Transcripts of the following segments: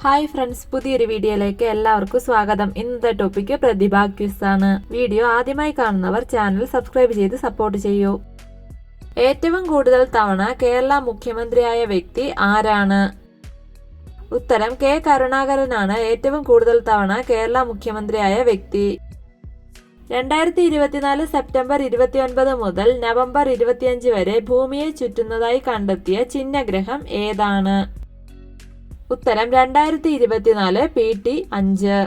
Hi friends, പുതിയൊരു വീഡിയോയിലേക്ക് എല്ലാവർക്കും സ്വാഗതം. ഇന്നത്തെ ടോപ്പിക് പ്രതിഭ ക്വിസ് ആണ്. വീഡിയോ ആദ്യമായി കാണുന്നവർ ചാനൽ സബ്സ്ക്രൈബ് ചെയ്ത് സപ്പോർട്ട് ചെയ്യൂ. ഏറ്റവും കൂടുതൽ തവണ കേരള മുഖ്യമന്ത്രിയായ വ്യക്തി ആരാണ്? ഉത്തരം കെ കരുണാകരനാണ് ഏറ്റവും കൂടുതൽ തവണ കേരള മുഖ്യമന്ത്രിയായ വ്യക്തി. 2024 സെപ്റ്റംബർ 29 മുതൽ നവംബർ 25 വരെ ഭൂമിയെ ചുറ്റുന്നതായി കണ്ടെത്തിയ ചിഹ്നഗ്രഹം ഏതാണ്? ഉത്തരം 2024 PT 5.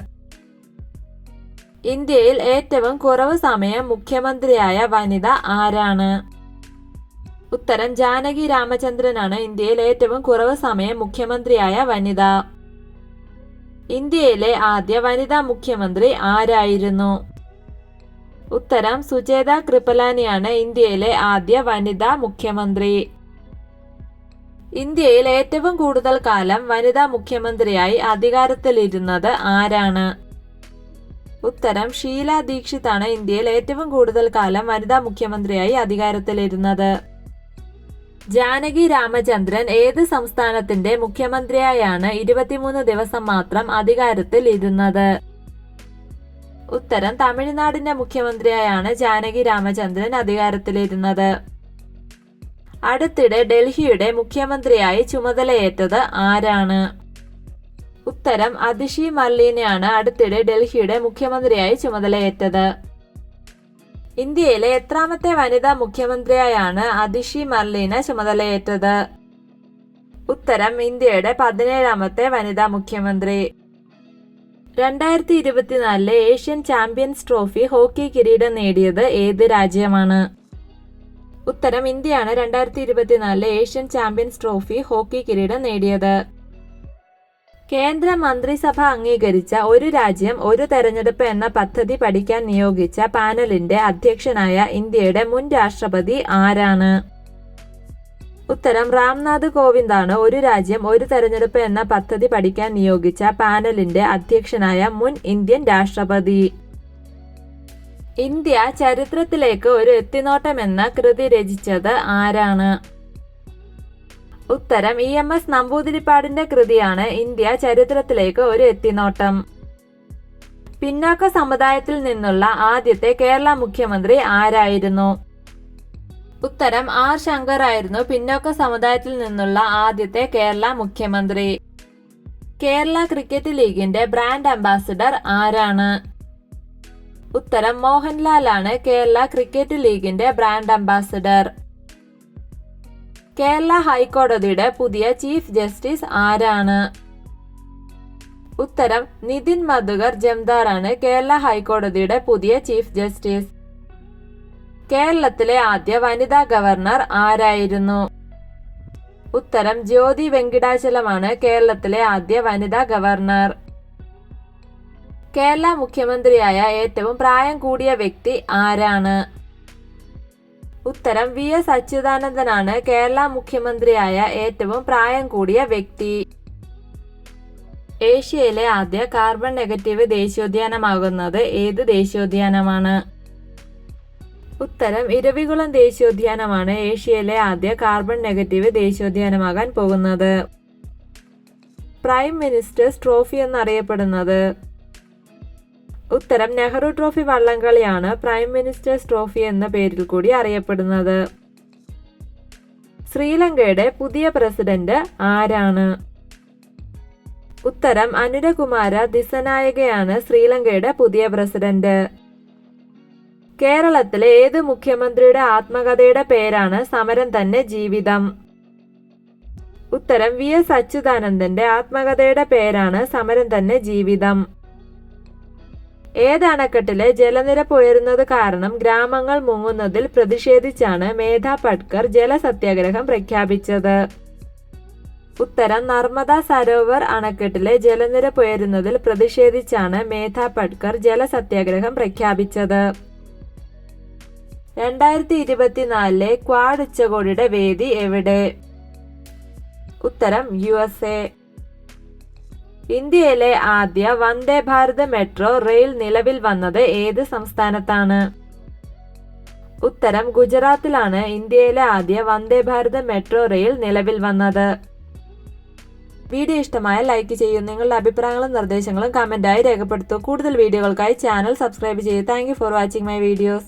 ഇന്ത്യയിൽ ഏറ്റവും കുറവ് സമയം മുഖ്യമന്ത്രിയായ വനിത ആരാണ്? ഉത്തരം ജാനകി രാമചന്ദ്രനാണ് ഇന്ത്യയിൽ ഏറ്റവും കുറവ് സമയം മുഖ്യമന്ത്രിയായ വനിത. ഇന്ത്യയിലെ ആദ്യ വനിതാ മുഖ്യമന്ത്രി ആരായിരുന്നു? ഉത്തരം സുചേത കൃപലാനിയാണ് ഇന്ത്യയിലെ ആദ്യ വനിതാ മുഖ്യമന്ത്രി. ഇന്ത്യയിൽ ഏറ്റവും കൂടുതൽ കാലം വനിതാ മുഖ്യമന്ത്രിയായി അധികാരത്തിലിരുന്നത് ആരാണ്? ഉത്തരം ഷീല ദീക്ഷിത് ആണ് ഇന്ത്യയിൽ ഏറ്റവും കൂടുതൽ കാലം വനിതാ മുഖ്യമന്ത്രിയായി അധികാരത്തിലിരുന്നത്. ജാനകി രാമചന്ദ്രൻ ഏത് സംസ്ഥാനത്തിന്റെ മുഖ്യമന്ത്രിയായാണ് 23 ദിവസം മാത്രം അധികാരത്തിൽ ഇരുന്നത്? ഉത്തരം തമിഴ്നാടിന്റെ മുഖ്യമന്ത്രിയായാണ് ജാനകി രാമചന്ദ്രൻ അധികാരത്തിലിരുന്നത്. അടുത്തിടെ ഡൽഹിയുടെ മുഖ്യമന്ത്രിയായി ചുമതലയേറ്റത് ആരാണ്? ഉത്തരം അതിഷി മർലീനയാണ് അടുത്തിടെ ഡൽഹിയുടെ മുഖ്യമന്ത്രിയായി ചുമതലയേറ്റത്. ഇന്ത്യയിലെ എത്രാമത്തെ വനിതാ മുഖ്യമന്ത്രിയായാണ് അതിഷി മർലീന ചുമതലയേറ്റത്? ഉത്തരം ഇന്ത്യയുടെ 17ാമത്തെ വനിതാ മുഖ്യമന്ത്രി. 2024 ഏഷ്യൻ ചാമ്പ്യൻസ് ട്രോഫി ഹോക്കി കിരീടം നേടിയത് ഏത് രാജ്യമാണ്? ഉത്തരം ഇന്ത്യയാണ് 2024 ഏഷ്യൻ ചാമ്പ്യൻസ് ട്രോഫി ഹോക്കി കിരീടം നേടിയത്. കേന്ദ്ര മന്ത്രിസഭ അംഗീകരിച്ച ഒരു രാജ്യം ഒരു തെരഞ്ഞെടുപ്പ് എന്ന പദ്ധതി പഠിക്കാൻ നിയോഗിച്ച പാനലിന്റെ അധ്യക്ഷനായ ഇന്ത്യയുടെ മുൻ രാഷ്ട്രപതി ആരാണ്? ഉത്തരം രാംനാഥ് കോവിന്ദാണ് ഒരു രാജ്യം ഒരു തെരഞ്ഞെടുപ്പ് എന്ന പദ്ധതി പഠിക്കാൻ നിയോഗിച്ച പാനലിന്റെ അധ്യക്ഷനായ മുൻ ഇന്ത്യൻ രാഷ്ട്രപതി. ഇന്ത്യ ചരിത്രത്തിലേക്ക് ഒരു എത്തിനോട്ടം എന്ന കൃതി രചിച്ചത് ആരാണ്? ഉത്തരം EMS നമ്പൂതിരിപ്പാടിന്റെ കൃതിയാണ് ഇന്ത്യ ചരിത്രത്തിലേക്ക് ഒരു എത്തിനോട്ടം. പിന്നാക്ക സമുദായത്തിൽ നിന്നുള്ള ആദ്യത്തെ കേരള മുഖ്യമന്ത്രി ആരായിരുന്നു? ഉത്തരം R ശങ്കർ ആയിരുന്നു പിന്നോക്ക സമുദായത്തിൽ നിന്നുള്ള ആദ്യത്തെ കേരള മുഖ്യമന്ത്രി. കേരള ക്രിക്കറ്റ് ലീഗിന്റെ ബ്രാൻഡ് അംബാസിഡർ ആരാണ്? ഉത്തരം മോഹൻലാൽ ആണ് കേരള ക്രിക്കറ്റ് ലീഗിന്റെ ബ്രാൻഡ് അംബാസിഡർ. കേരള ഹൈക്കോടതിയുടെ പുതിയ ചീഫ് ജസ്റ്റിസ് ആരാണ്? ഉത്തരം നിതിൻ മധുകർ ജംദാർ ആണ് കേരള ഹൈക്കോടതിയുടെ പുതിയ ചീഫ് ജസ്റ്റിസ്. കേരളത്തിലെ ആദ്യ വനിതാ ഗവർണർ ആരായിരുന്നു? ഉത്തരം ജ്യോതി വെങ്കിടാചലമാണ് കേരളത്തിലെ ആദ്യ വനിതാ ഗവർണർ. കേരള മുഖ്യമന്ത്രിയായ ഏറ്റവും പ്രായം കൂടിയ വ്യക്തി ആരാണ്? ഉത്തരം VS അച്യുതാനന്ദനാണ് കേരള മുഖ്യമന്ത്രിയായ ഏറ്റവും പ്രായം കൂടിയ വ്യക്തി. ഏഷ്യയിലെ ആദ്യ കാർബൺ നെഗറ്റീവ് ദേശീയോദ്യാനമാകുന്നത് ഏത് ദേശീയോദ്യാനമാണ്? ഉത്തരം ഇരവികുളം ദേശീയോദ്യാനമാണ് ഏഷ്യയിലെ ആദ്യ കാർബൺ നെഗറ്റീവ് ദേശീയോദ്യാനമാകാൻ പോകുന്നത്. പ്രൈം മിനിസ്റ്റേഴ്സ് ട്രോഫി എന്നറിയപ്പെടുന്നത്? ഉത്തരം നെഹ്റു ട്രോഫി വള്ളംകളിയാണ് പ്രൈം മിനിസ്റ്റേഴ്സ് ട്രോഫി എന്ന പേരിൽ കൂടി അറിയപ്പെടുന്നത്. ശ്രീലങ്കയുടെ പുതിയ പ്രസിഡന്റ് ആരാണ്? ഉത്തരം അനുരകുമാര ദിസനായകയാണ് ശ്രീലങ്കയുടെ പുതിയ പ്രസിഡന്റ്. കേരളത്തിലെ ഏത് മുഖ്യമന്ത്രിയുടെ ആത്മകഥയുടെ പേരാണ് സമരം തന്നെ ജീവിതം? ഉത്തരം VS അച്യുതാനന്ദന്റെ ആത്മകഥയുടെ പേരാണ് സമരം തന്നെ ജീവിതം. ഏത് അണക്കെട്ടിലെ ജലനിരപ്പ് ഉയരുന്നത് കാരണം ഗ്രാമങ്ങൾ മുങ്ങുന്നതിൽ പ്രതിഷേധിച്ചാണ് മേധാ പട്കർ ജലസത്യാഗ്രഹം പ്രഖ്യാപിച്ചത്? ഉത്തരം നർമ്മദ സരോവർ അണക്കെട്ടിലെ ജലനിരപ്പ് ഉയരുന്നതിൽ പ്രതിഷേധിച്ചാണ് മേധാ പട്കർ ജലസത്യാഗ്രഹം പ്രഖ്യാപിച്ചത്. 2024 ക്വാഡ് ഉച്ചകോടിയുടെ വേദി എവിടെ? ഉത്തരം USA. ഇന്ത്യയിലെ ആദ്യ വന്ദേ ഭാരത് മെട്രോ റെയിൽ നിലവിൽ വന്നത് ഏത് സംസ്ഥാനത്താണ്? ഉത്തരം ഗുജറാത്തിലാണ് ഇന്ത്യയിലെ ആദ്യ വന്ദേ ഭാരത് മെട്രോ റെയിൽ നിലവിൽ വന്നത്. വീഡിയോ ഇഷ്ടമായ ലൈക്ക് ചെയ്യൂ. നിങ്ങളുടെ അഭിപ്രായങ്ങളും നിർദ്ദേശങ്ങളും കമന്റായി രേഖപ്പെടുത്തൂ. കൂടുതൽ വീഡിയോകൾക്കായി ചാനൽ സബ്സ്ക്രൈബ് ചെയ്യൂ. Thank you for watching my videos.